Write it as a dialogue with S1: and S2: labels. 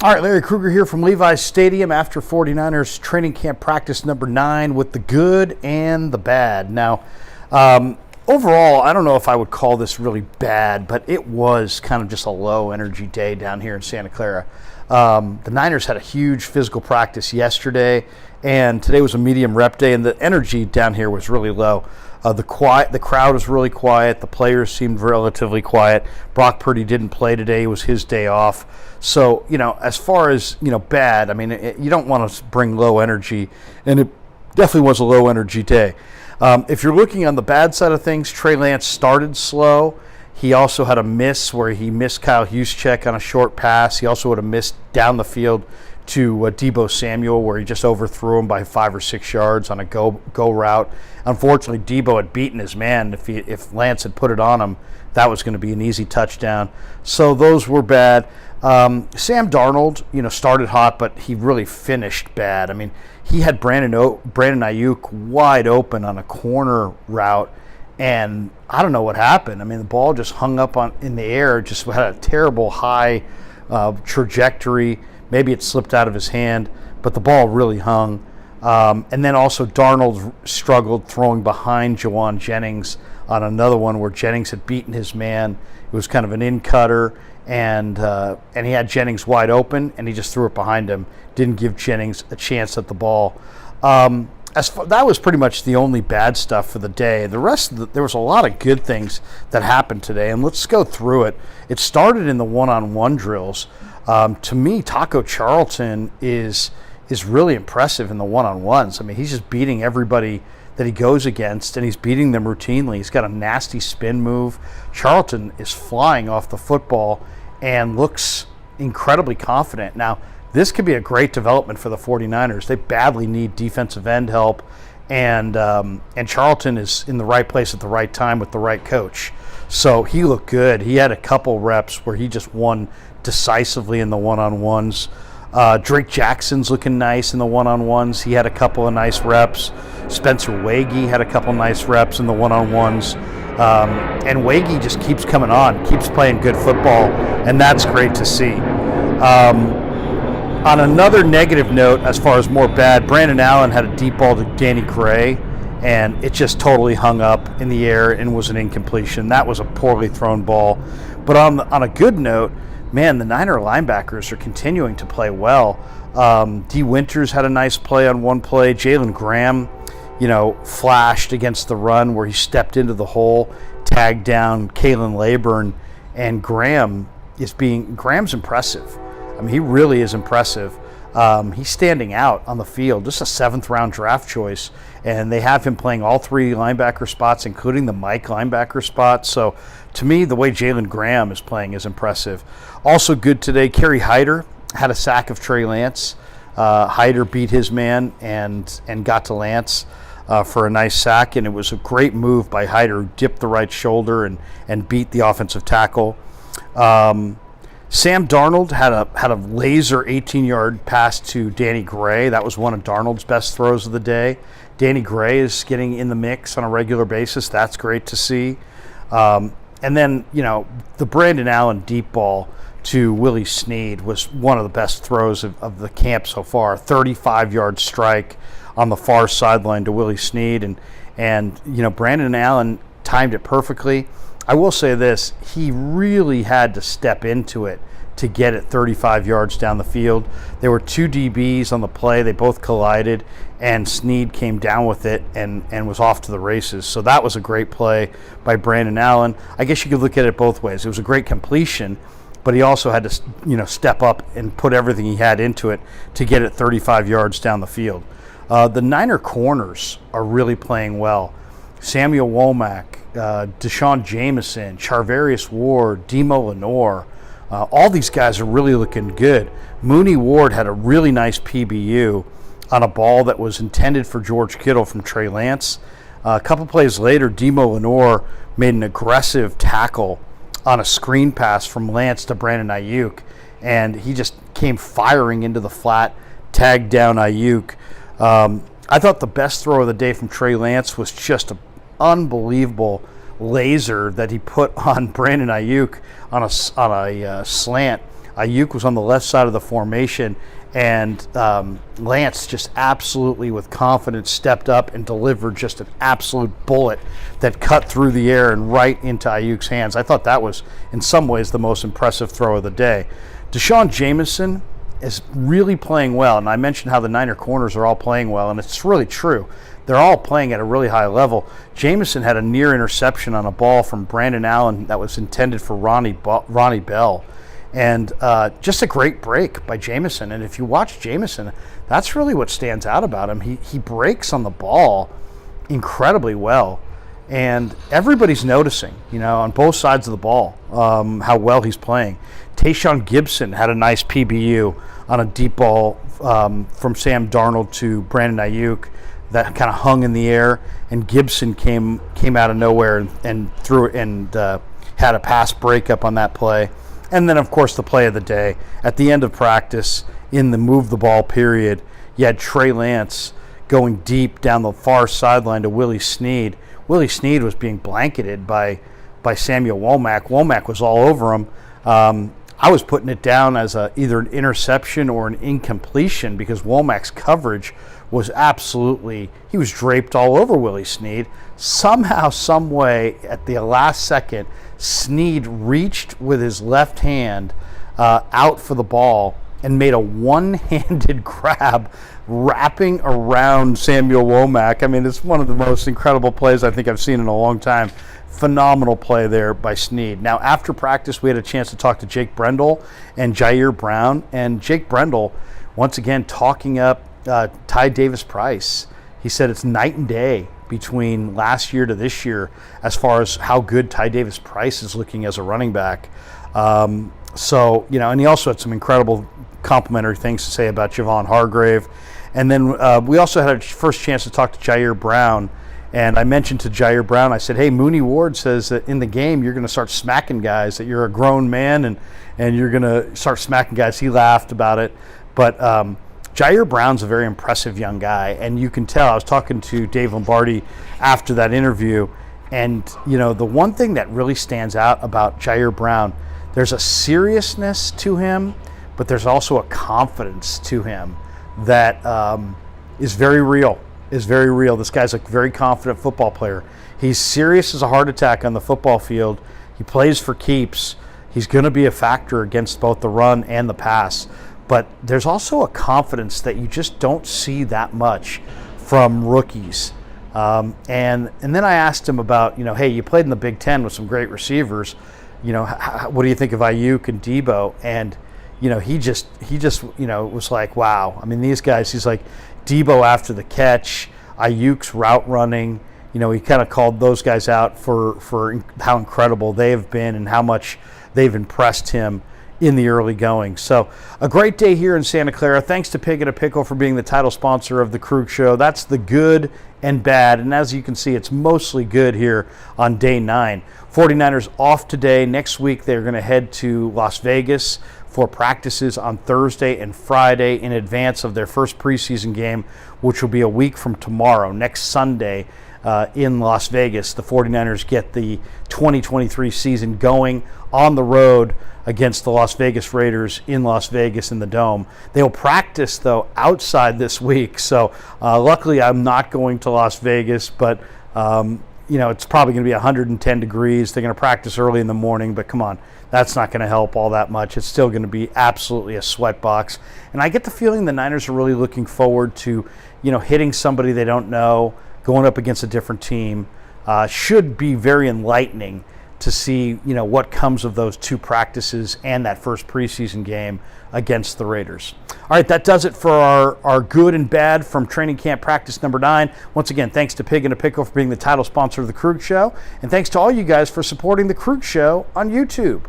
S1: All right, Larry Krueger here from Levi's Stadium after 49ers training camp practice number 9 with the good and the bad. Now, overall, I don't know if I would call this really bad, but it was kind of just a low-energy day down here in Santa Clara. The Niners had a huge physical practice yesterday, and today was a medium rep day, and the energy down here was really low. The crowd was really quiet. The players seemed relatively quiet. Brock Purdy didn't play today. It was his day off. So, as far as, bad, I mean, you don't want to bring low energy, and it definitely was a low energy day. If you're looking on the bad side of things, Trey Lance started slow. He also had a miss where he missed Kyle Juszczyk on a short pass. He also would have missed down the field to Deebo Samuel, where he just overthrew him by 5 or 6 yards on a go route. Unfortunately, Deebo had beaten his man. If Lance had put it on him, that was going to be an easy touchdown. So those were bad. Sam Darnold, started hot, but he really finished bad. I mean, he had Brandon Ayuk wide open on a corner route, and I don't know what happened. I mean, the ball just hung up in the air, just had a terrible high trajectory. Maybe it slipped out of his hand, but the ball really hung. And then also Darnold struggled throwing behind Jawan Jennings on another one where Jennings had beaten his man. It was kind of an in-cutter, and he had Jennings wide open, and he just threw it behind him. Didn't give Jennings a chance at the ball. That was pretty much the only bad stuff for the day. The rest, there was a lot of good things that happened today, and let's go through it. It started in the one-on-one drills. To me, Taco Charlton is really impressive in the one-on-ones. I mean, he's just beating everybody that he goes against, and he's beating them routinely. He's got a nasty spin move. Charlton is flying off the football and looks incredibly confident. Now, this could be a great development for the 49ers. They badly need defensive end help, and Charlton is in the right place at the right time with the right coach. So he looked good. He had a couple reps where he just won decisively in the one-on-ones. Drake Jackson's looking nice in the one-on-ones. He had a couple of nice reps. Spencer Wagee had a couple nice reps in the one-on-ones. And Wagee just keeps coming on, keeps playing good football, and that's great to see. On another negative note, as far as more bad, Brandon Allen had a deep ball to Danny Gray, and it just totally hung up in the air and was an incompletion. That was a poorly thrown ball. But on a good note, man, the Niner linebackers are continuing to play well. D. Winters had a nice play on one play. Jalen Graham, flashed against the run where he stepped into the hole, tagged down Kalen Laburn, and Graham's impressive. I mean, he really is impressive. He's standing out on the field, just a 7th-round draft choice, and they have him playing all 3 linebacker spots, including the Mike linebacker spot. So, to me, the way Jalen Graham is playing is impressive. Also good today, Kerry Hyder had a sack of Trey Lance. Hyder beat his man and got to Lance for a nice sack, and it was a great move by Hyder, who dipped the right shoulder and beat the offensive tackle. Sam Darnold had a laser 18-yard pass to Danny Gray. That was one of Darnold's best throws of the day. Danny Gray is getting in the mix on a regular basis. That's great to see. And then, the Brandon Allen deep ball to Willie Snead was one of the best throws of the camp so far. 35-yard strike on the far sideline to Willie Snead. And Brandon Allen timed it perfectly. I will say this, he really had to step into it to get it 35 yards down the field. There were 2 DBs on the play. They both collided, and Snead came down with it and was off to the races. So that was a great play by Brandon Allen. I guess you could look at it both ways. It was a great completion, but he also had to step up and put everything he had into it to get it 35 yards down the field. The Niner corners are really playing well. Samuel Womack, Deshaun Jameson, Charvarius Ward, Demo Lenore, all these guys are really looking good. Mooney Ward had a really nice PBU on a ball that was intended for George Kittle from Trey Lance. A couple plays later, Demo Lenore made an aggressive tackle on a screen pass from Lance to Brandon Ayuk, and he just came firing into the flat, tagged down Ayuk. I thought the best throw of the day from Trey Lance was just an unbelievable laser that he put on Brandon Ayuk on a slant Ayuk was on the left side of the formation, and Lance just absolutely with confidence stepped up and delivered just an absolute bullet that cut through the air and right into Ayuk's hands. I thought that was, in some ways, the most impressive throw of the day. Deshaun Jameson is really playing well, and I mentioned how the Niner corners are all playing well, and it's really true. They're all playing at a really high level. Jameson had a near interception on a ball from Brandon Allen that was intended for Ronnie Bell. And just a great break by Jameson. And if you watch Jameson, that's really what stands out about him. He breaks on the ball incredibly well. And everybody's noticing, on both sides of the ball, how well he's playing. Tayshaun Gibson had a nice PBU on a deep ball from Sam Darnold to Brandon Ayuk that kind of hung in the air, and Gibson came out of nowhere and threw it and had a pass breakup on that play. And then, of course, the play of the day. At the end of practice, in the move the ball period, you had Trey Lance going deep down the far sideline to Willie Snead. Willie Snead was being blanketed by Samuel Womack. Womack was all over him. I was putting it down as either an interception or an incompletion because Womack's coverage was absolutely, he was draped all over Willie Snead. Somehow, some way, at the last second, Snead reached with his left hand out for the ball and made a one-handed grab wrapping around Samuel Womack. I mean, it's one of the most incredible plays I think I've seen in a long time. Phenomenal play there by Snead. Now, after practice, we had a chance to talk to Jake Brendel and Jair Brown. And Jake Brendel, once again, talking up Ty Davis-Price. He said it's night and day between last year to this year as far as how good Ty Davis-Price is looking as a running back. And he also had some incredible complimentary things to say about Javon Hargrave. And then we also had a first chance to talk to Jair Brown. And I mentioned to Jair Brown, I said, hey, Mooney Ward says that in the game you're going to start smacking guys, that you're a grown man and you're going to start smacking guys. He laughed about it. But Jair Brown's a very impressive young guy, and you can tell. I was talking to Dave Lombardi after that interview, and the one thing that really stands out about Jair Brown, there's a seriousness to him, but there's also a confidence to him that is very real. This guy's a very confident football player. He's serious as a heart attack on the football field. He plays for keeps. He's going to be a factor against both the run and the pass. But there's also a confidence that you just don't see that much from rookies. And then I asked him about, hey, you played in the Big Ten with some great receivers. What do you think of Ayuk and Debo? And he just was like, wow. I mean, these guys. He's like, Debo after the catch, Ayuk's route running. He kind of called those guys out for how incredible they have been and how much they've impressed him in the early going. So a great day here in Santa Clara. Thanks to Pig and a Pickle for being the title sponsor of the Krug Show. That's the good and bad. And as you can see, it's mostly good here on day 9. 49ers off today. Next week, they're going to head to Las Vegas for practices on Thursday and Friday in advance of their first preseason game, which will be a week from tomorrow, next Sunday in Las Vegas. The 49ers get the 2023 season going on the road against the Las Vegas Raiders in Las Vegas in the Dome. They'll practice, though, outside this week. So luckily I'm not going to Las Vegas, but it's probably going to be 110 degrees. They're going to practice early in the morning, but come on, that's not going to help all that much. It's still going to be absolutely a sweatbox. And I get the feeling the Niners are really looking forward to, hitting somebody they don't know, going up against a different team. Should be very enlightening to see, what comes of those 2 practices and that first preseason game against the Raiders. All right, that does it for our good and bad from training camp practice number 9. Once again, thanks to Pig and a Pickle for being the title sponsor of the Krug Show, and thanks to all you guys for supporting the Krug Show on YouTube.